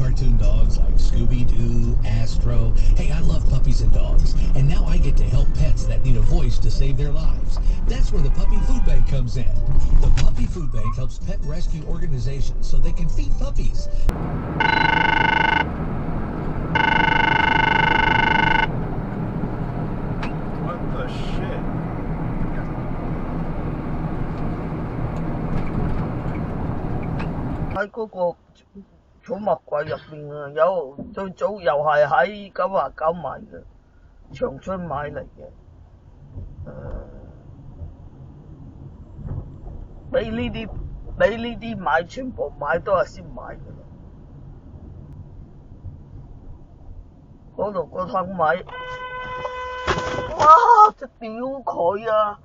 cartoon dogs like Scooby-Doo, Astro. Hey, I love puppies and dogs. And now I get to help pets that need a voice to save their lives. That's where the Puppy Food Bank comes in. The Puppy Food Bank helps pet rescue organizations so they can feed puppies. What the shit?喺嗰個寵物櫃入邊啊，最早又係喺99買嘅，長春買嚟嘅。俾呢啲買全部買都係先買嘅啦。嗰度個湯米，哇！隻屌佢啊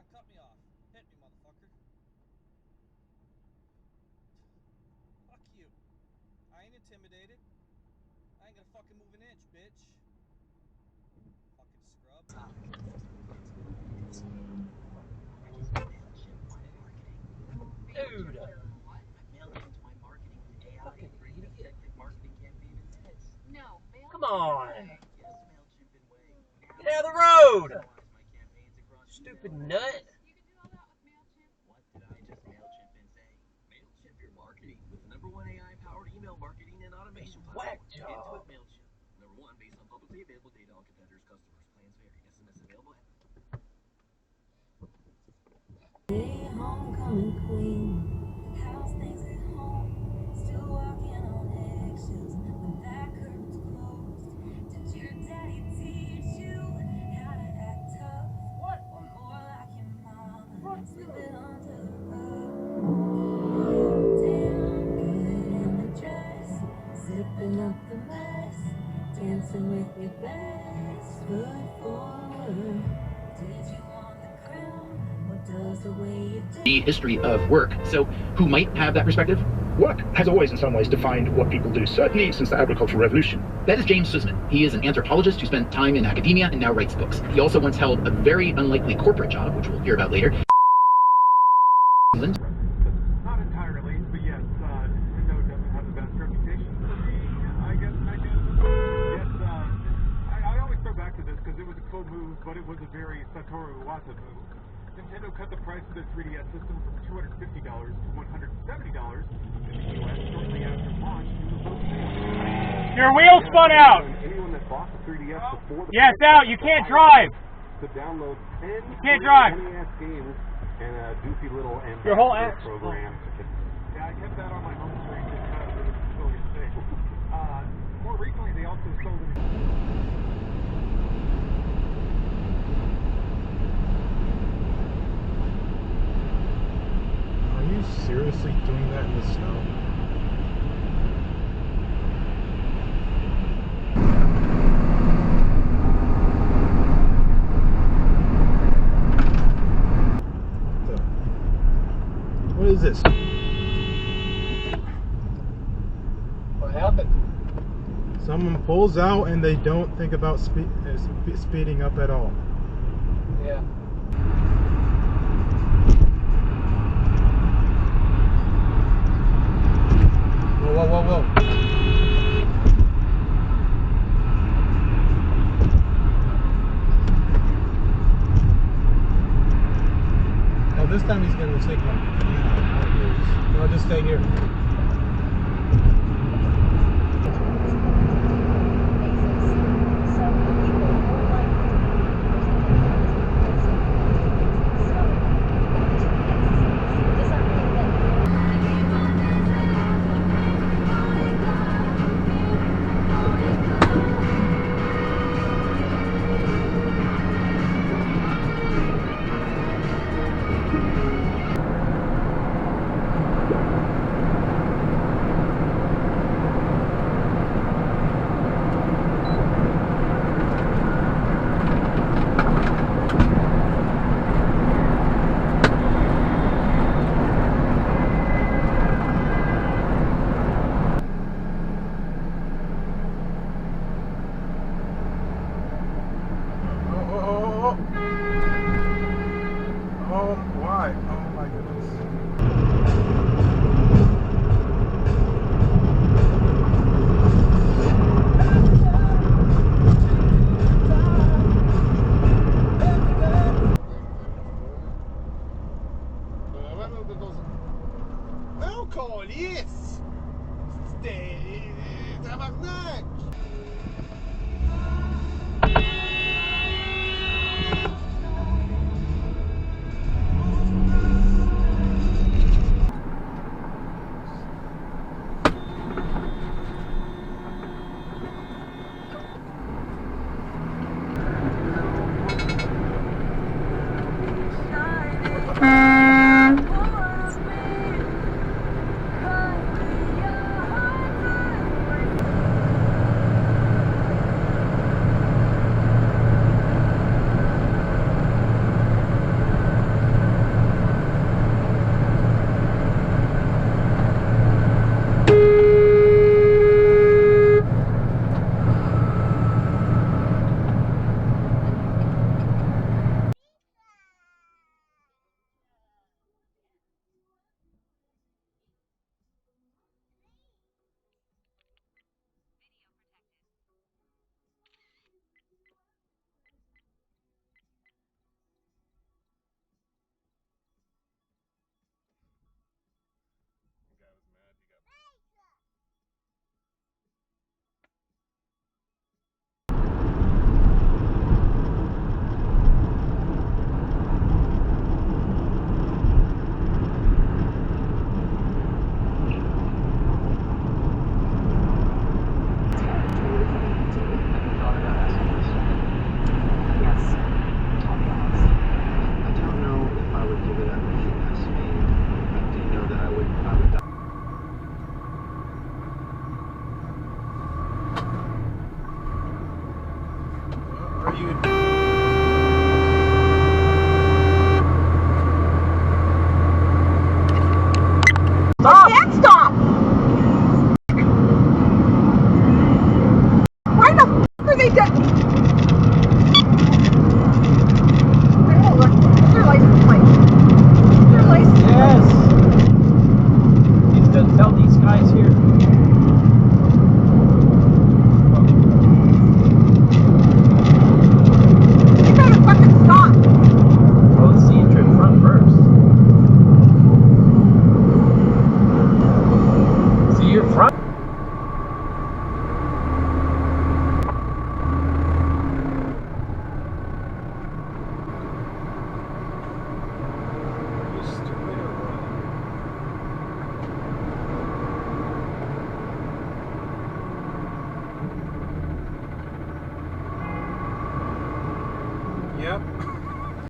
！Cut me off. Hit me, motherfucker. Fuck you. I ain't intimidated. I ain't gonna fucking move an inch, bitch. Fucking scrub. Dude. Fucking idiot. Come on. Get out of the road. Stupid nut. Whack job. Homecoming queen, how's things at home? Still walking on eggshells when that curtain's closed. Did your daddy teach you how to act tough? What? Or more like your mama, slipping under the rug? Damn good in the dress, zipping up the mess, dancing with your best foot forward. Did you want the crown? What does the way you did? The history of work. So who might have that perspective? Work has always in some ways defined what people do, certainly since the agricultural revolution. That is James Sussman. He is an anthropologist who spent time in academia and now writes books. He also once held a very unlikely corporate job, which we'll hear about later. England. Not entirely, but yes, Nintendo doesn't have the best reputation for being, I guess, mechanism. Yes, I always throw back to this because it was a cool move, but it was a very Satoru Iwata move. Nintendo cut the price of their 3DS system from $250 to $170 in the US shortly after launch due to low sales. Your wheel spun out. Anyone that bought the 3DS before the Yes, out. You can't drive. to download 10 can't drive. NES games and a goofy little Your whole ambassador program. Yeah, I kept that on my home screen because it was so insane. More recently, they also sold it. Are you seriously doing that in the snow? What is this? What happened? Someone pulls out and they don't think about speeding up at all. Yeah. Whoa, whoa, whoa, whoa. Oh, this time he's going to take one. No, just stay here. Oh, why? Oh my goodness. Non, calice! C'était... tabarnak!